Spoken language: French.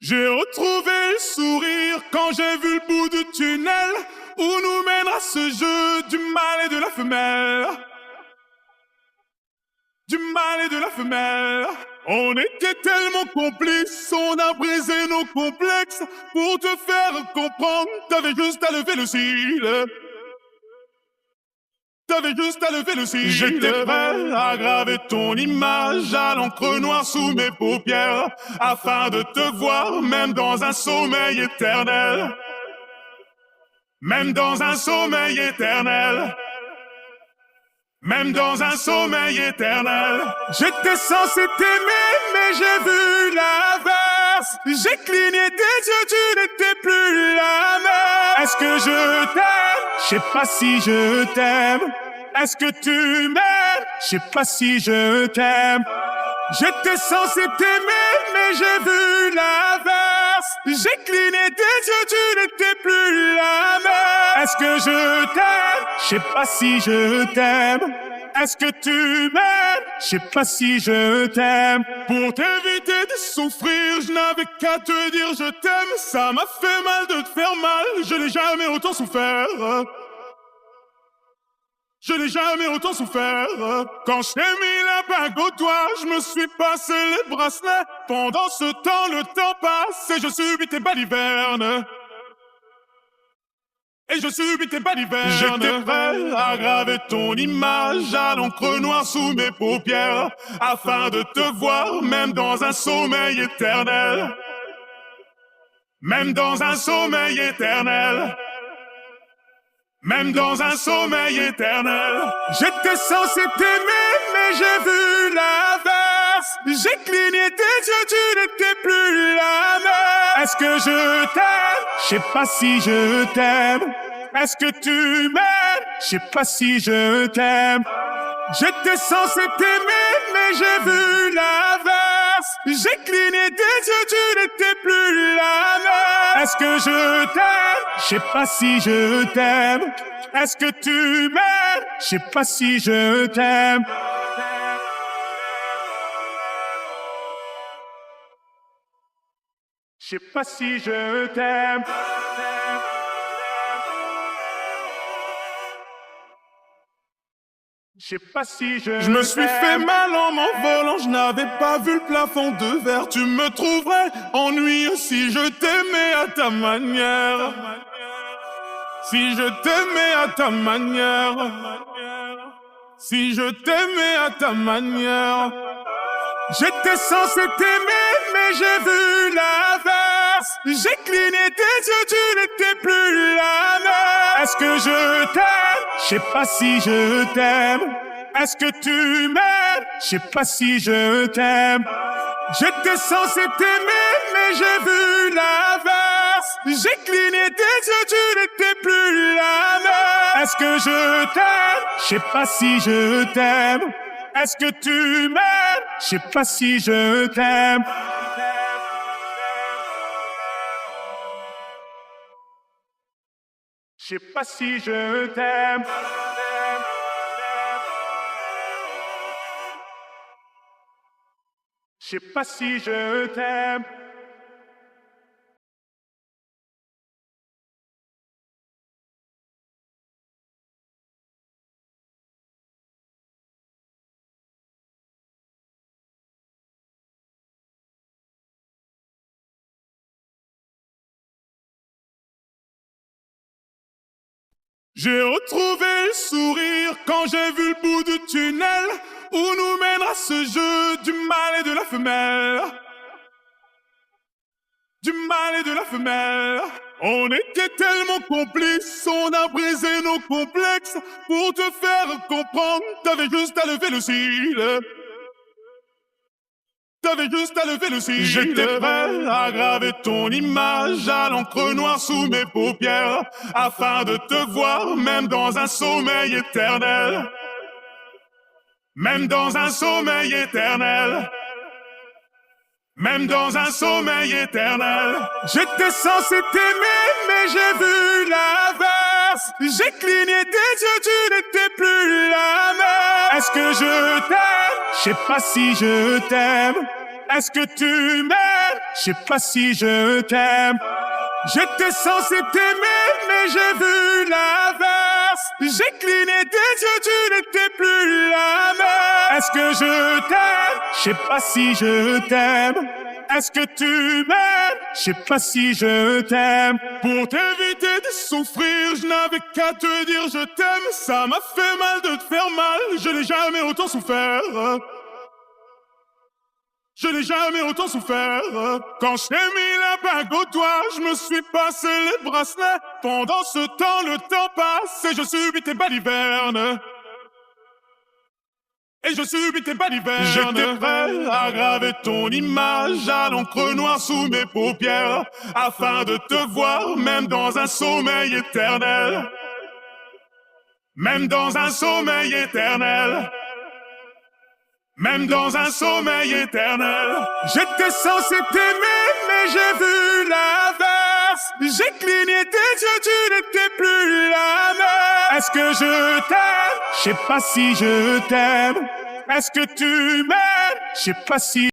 J'ai retrouvé le sourire quand j'ai vu le bout du tunnel où nous mènera ce jeu du mâle et de la femelle. Du mâle et de la femelle. On était tellement complices, on a brisé nos complexes pour te faire comprendre. T'avais juste à lever le cil. T'avais juste à lever le cil. J'étais prêt à graver ton image à l'encre noire sous mes paupières afin de te voir même dans un sommeil éternel. Même dans un sommeil éternel. Même dans un sommeil éternel. J'étais censé t'aimer, mais j'ai vu l'inverse. J'ai cligné des yeux, tu n'étais plus la même. Est-ce que je t'aime? Je sais pas si je t'aime. Est-ce que tu m'aimes? Je sais pas si je t'aime. J'étais censé t'aimer, mais j'ai vu l'inverse. J'ai cligné des yeux, tu n'étais plus la même. Est-ce que je t'aime? Je sais pas si je t'aime. Est-ce que tu m'aimes? Je sais pas si je t'aime. Pour t'éviter de souffrir, je n'avais qu'à te dire je t'aime. Ça m'a fait mal de te faire mal, je n'ai jamais autant souffert. Je n'ai jamais autant souffert. Quand je t'ai mis la bague au doigt, je me suis passé les bracelets. Pendant ce temps, le temps passe et je subis tes balivernes. Et je subis tes balivernes. J'étais prêt à graver ton image à l'encre noire sous mes paupières afin de te voir même dans un sommeil éternel. Même dans un sommeil éternel. Même dans un sommeil éternel. J'étais censé t'aimer, mais j'ai vu l'inverse. J'ai cligné des yeux, tu n'étais plus la même. Est-ce que je t'aime? Je sais pas si je t'aime. Est-ce que tu m'aimes? Je sais pas si je t'aime. J'étais censé t'aimer, mais j'ai vu l'inverse. J'ai cligné des yeux, tu n'étais plus la même. Est-ce que je t'aime? Je sais pas si je t'aime. Est-ce que tu m'aimes? Je sais pas si je t'aime. Je sais pas si je t'aime. Je sais pas si je me suis fait mal en m'envolant, je n'avais pas vu le plafond de verre. Tu me trouverais ennuyeux si je t'aimais à ta manière. Si je t'aimais à ta manière. Si je t'aimais à ta manière. J'étais censé t'aimer, mais j'ai vu l'inverse. J'ai cligné des yeux, tu n'étais plus la même. Est-ce que je t'aime? Je sais pas si je t'aime. Est-ce que tu m'aimes? Je sais pas si je t'aime. J'étais censé t'aimer, mais j'ai vu l'inverse. J'ai cligné des yeux, tu n'étais plus la même. Est-ce que je t'aime? Je sais pas si je t'aime. Est-ce que tu m'aimes? Je sais pas si je t'aime. Je sais pas si je t'aime. Je sais pas si je t'aime. J'ai retrouvé le sourire quand j'ai vu le bout du tunnel où nous mènera ce jeu du mâle et de la femelle. Du mâle et de la femelle. On était tellement complices, on a brisé nos complexes pour te faire comprendre. T'avais juste à lever le cil. T'avais juste à lever le cil. J'étais prêt à graver ton image à l'encre noire sous mes paupières afin de te voir même dans un sommeil éternel. Même dans un sommeil éternel. Même dans un sommeil éternel. J'étais censé t'aimer, mais j'ai vu l'inverse. J'ai cligné des yeux, tu n'étais plus la même. Est-ce que je t'aime? Je sais pas si je t'aime. Est-ce que tu m'aimes? je sais pas si je t'aime. J'étais censé t'aimer, mais j'ai vu l'inverse. J'ai cligné des yeux, tu n'étais plus la même. Est-ce que je t'aime? Je sais pas si je t'aime. Est-ce que tu m'aimes? Je sais pas si je t'aime. Pour t'éviter de souffrir, je n'avais qu'à te dire je t'aime. Ça m'a fait mal de te faire mal, je n'ai jamais autant souffert. Je n'ai jamais autant souffert. Quand je t'ai mis la bague au doigt, je me suis passé les bracelets. Pendant ce temps, le temps passe et je subis tes balivernes. Et je subis tes balivernes. J'étais prêt à graver ton image à l'encre noire sous mes paupières, afin de te voir même dans un sommeil éternel. Même dans un sommeil éternel. Même dans un sommeil éternel. J'étais censé t'aimer, mais j'ai vu l'inverse. J'ai cligné tes yeux, tu n'étais plus la même. Est-ce que je t'aime? Je sais pas si je t'aime. Est-ce que tu m'aimes? Je sais pas si